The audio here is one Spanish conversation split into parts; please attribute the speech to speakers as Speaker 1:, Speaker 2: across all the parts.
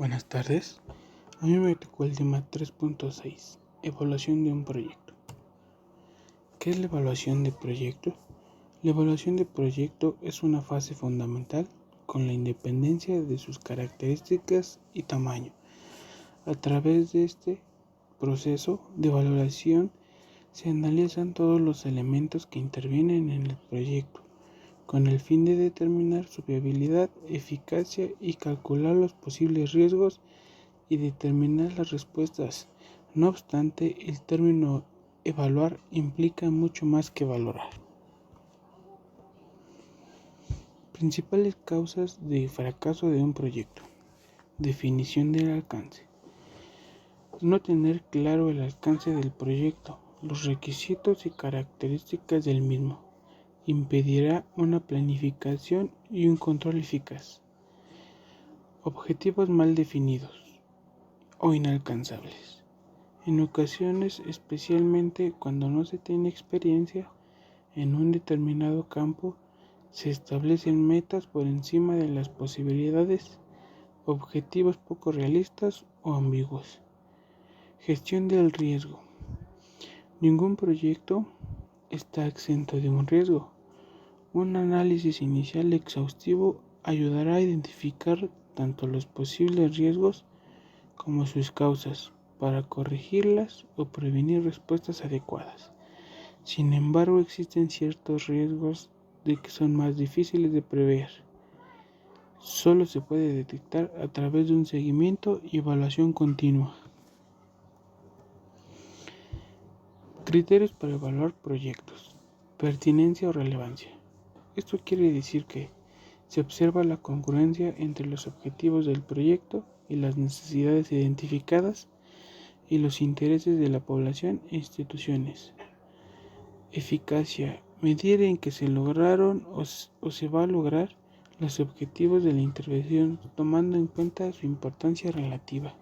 Speaker 1: Buenas tardes. A mí me tocó el tema 3.6, evaluación de un proyecto. ¿Qué es la evaluación de proyecto? La evaluación de proyecto es una fase fundamental con la independencia de sus características y tamaño. A través de este proceso de valoración se analizan todos los elementos que intervienen en el proyecto, con el fin de determinar su viabilidad, eficacia y calcular los posibles riesgos y determinar las respuestas. No obstante, el término evaluar implica mucho más que valorar. Principales causas de fracaso de un proyecto. Definición del alcance. No tener claro el alcance del proyecto, los requisitos y características del mismo, impedirá una planificación y un control eficaz. Objetivos mal definidos o inalcanzables. En ocasiones, especialmente cuando no se tiene experiencia en un determinado campo, se establecen metas por encima de las posibilidades, objetivos poco realistas o ambiguos. Gestión del riesgo. Ningún proyecto está exento de un riesgo. Un análisis inicial exhaustivo ayudará a identificar tanto los posibles riesgos como sus causas, para corregirlas o prevenir respuestas adecuadas. Sin embargo, existen ciertos riesgos de que son más difíciles de prever. Solo se puede detectar a través de un seguimiento y evaluación continua. Criterios para evaluar proyectos. Pertinencia o relevancia. Esto quiere decir que se observa la congruencia entre los objetivos del proyecto y las necesidades identificadas y los intereses de la población e instituciones. Eficacia. Medir en que se lograron o se va a lograr los objetivos de la intervención, tomando en cuenta su importancia relativa.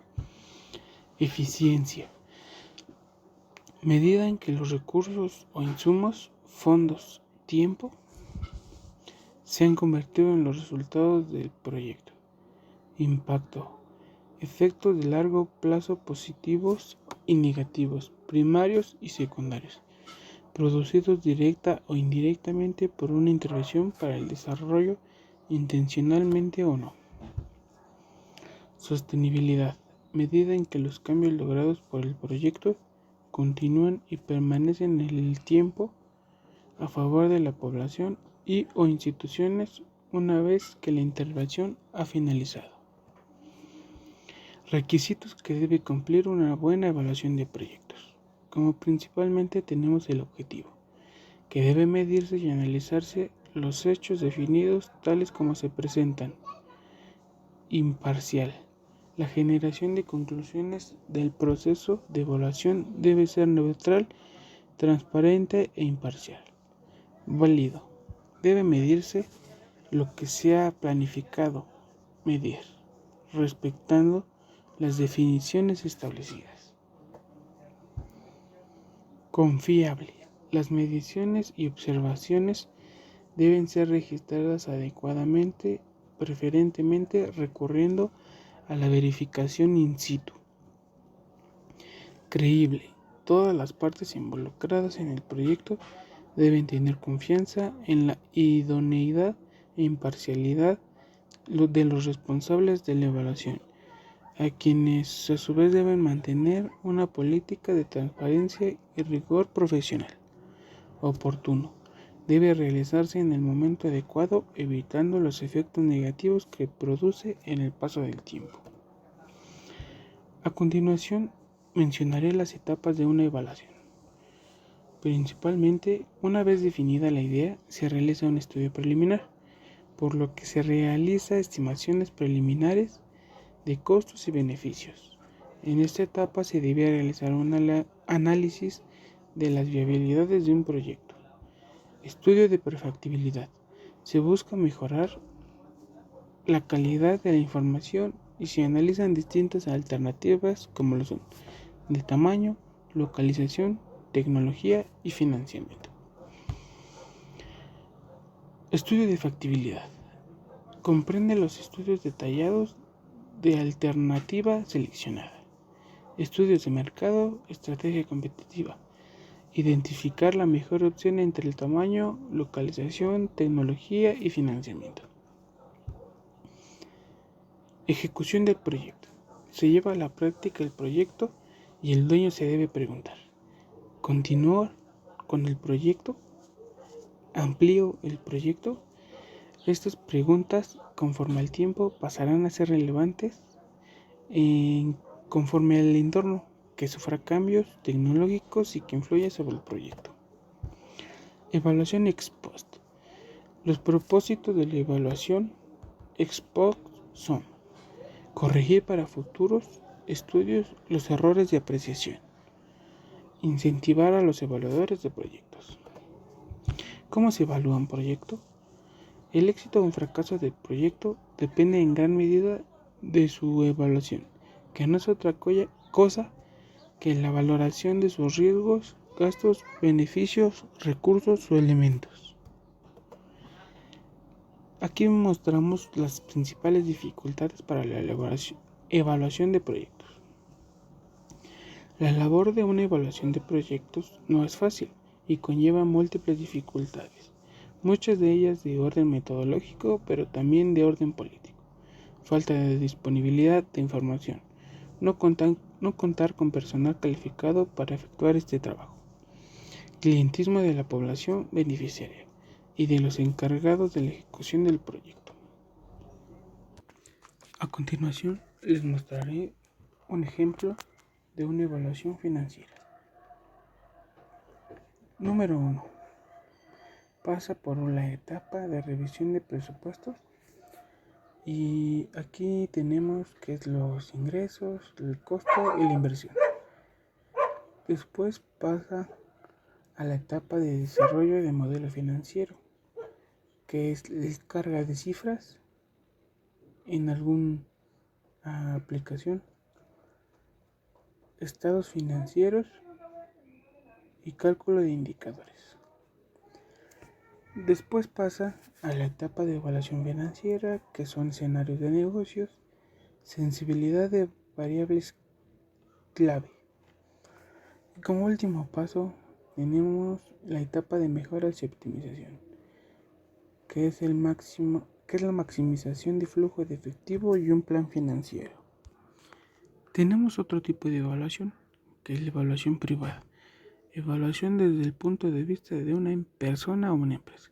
Speaker 1: Eficiencia. Medida en que los recursos o insumos, fondos, tiempo, se han convertido en los resultados del proyecto. Impacto. Efectos de largo plazo positivos y negativos, primarios y secundarios, producidos directa o indirectamente por una intervención para el desarrollo, intencionalmente o no. Sostenibilidad. Medida en que los cambios logrados por el proyecto continúan y permanecen en el tiempo a favor de la población y o instituciones una vez que la intervención ha finalizado. Requisitos que debe cumplir una buena evaluación de proyectos. Como principalmente tenemos el objetivo, que debe medirse y analizarse los hechos definidos tales como se presentan. Imparcial. La generación de conclusiones del proceso de evaluación debe ser neutral, transparente e imparcial. Válido. Debe medirse lo que se ha planificado medir, respetando las definiciones establecidas. Confiable. Las mediciones y observaciones deben ser registradas adecuadamente, preferentemente recurriendo a la verificación in situ. Creíble. Todas las partes involucradas en el proyecto deben tener confianza en la idoneidad e imparcialidad de los responsables de la evaluación, a quienes a su vez deben mantener una política de transparencia y rigor profesional. Oportuno. Debe realizarse en el momento adecuado, evitando los efectos negativos que produce en el paso del tiempo. A continuación, mencionaré las etapas de una evaluación. Principalmente, una vez definida la idea, se realiza un estudio preliminar, por lo que se realiza estimaciones preliminares de costos y beneficios. En esta etapa se debe realizar un análisis de las viabilidades de un proyecto. Estudio de prefactibilidad. Se busca mejorar la calidad de la información y se analizan distintas alternativas como lo son de tamaño, localización, tecnología y financiamiento. Estudio de factibilidad. Comprende los estudios detallados de alternativa seleccionada, estudios de mercado, estrategia competitiva, identificar la mejor opción entre el tamaño, localización, tecnología y financiamiento. Ejecución del proyecto. Se lleva a la práctica el proyecto y el dueño se debe preguntar: ¿continúo con el proyecto? ¿Amplío el proyecto? Estas preguntas, conforme al tiempo, pasarán a ser relevantes conforme al entorno, que sufra cambios tecnológicos y que influya sobre el proyecto. Evaluación ex post. Los propósitos de la evaluación ex post son: corregir para futuros estudios los errores de apreciación, incentivar a los evaluadores de proyectos. ¿Cómo se evalúa un proyecto? El éxito o un fracaso del proyecto depende en gran medida de su evaluación, que no es otra cosa que la valoración de sus riesgos, gastos, beneficios, recursos o elementos. Aquí mostramos las principales dificultades para la evaluación de proyectos. La labor de una evaluación de proyectos no es fácil y conlleva múltiples dificultades, muchas de ellas de orden metodológico, pero también de orden político. Falta de disponibilidad de información, no contar con personal calificado para efectuar este trabajo, clientismo de la población beneficiaria y de los encargados de la ejecución del proyecto. A continuación, les mostraré un ejemplo de una evaluación financiera. Número 1. Pasa por la etapa de revisión de presupuestos y aquí tenemos que es los ingresos, el costo y la inversión. Después pasa a la etapa de desarrollo de modelo financiero, que es la carga de cifras en alguna aplicación, estados financieros y cálculo de indicadores. Después pasa a la etapa de evaluación financiera, que son escenarios de negocios, sensibilidad de variables clave. Y como último paso tenemos la etapa de mejoras y optimización, que es la maximización de flujo de efectivo y un plan financiero. Tenemos otro tipo de evaluación, que es la evaluación privada. Evaluación desde el punto de vista de una persona o una empresa.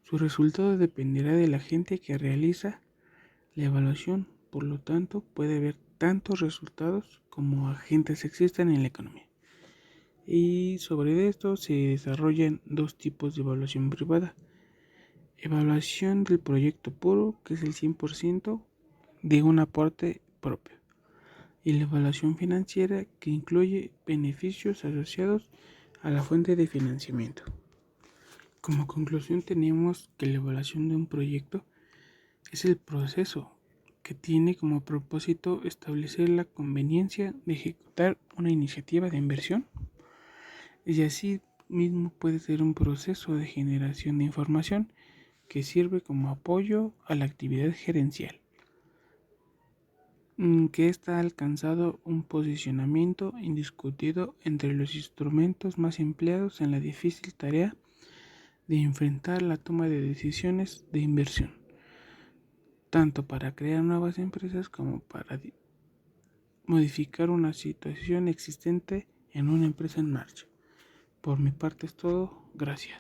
Speaker 1: Su resultado dependerá del agente que realiza la evaluación, por lo tanto puede haber tantos resultados como agentes existan en la economía. Y sobre esto se desarrollan dos tipos de evaluación privada. Evaluación del proyecto puro, que es el 100% de un aporte propio. Y la evaluación financiera, que incluye beneficios asociados a la fuente de financiamiento. Como conclusión tenemos que la evaluación de un proyecto es el proceso que tiene como propósito establecer la conveniencia de ejecutar una iniciativa de inversión, y así mismo puede ser un proceso de generación de información que sirve como apoyo a la actividad gerencial, que está alcanzado un posicionamiento indiscutido entre los instrumentos más empleados en la difícil tarea de enfrentar la toma de decisiones de inversión, tanto para crear nuevas empresas como para modificar una situación existente en una empresa en marcha. Por mi parte es todo, gracias.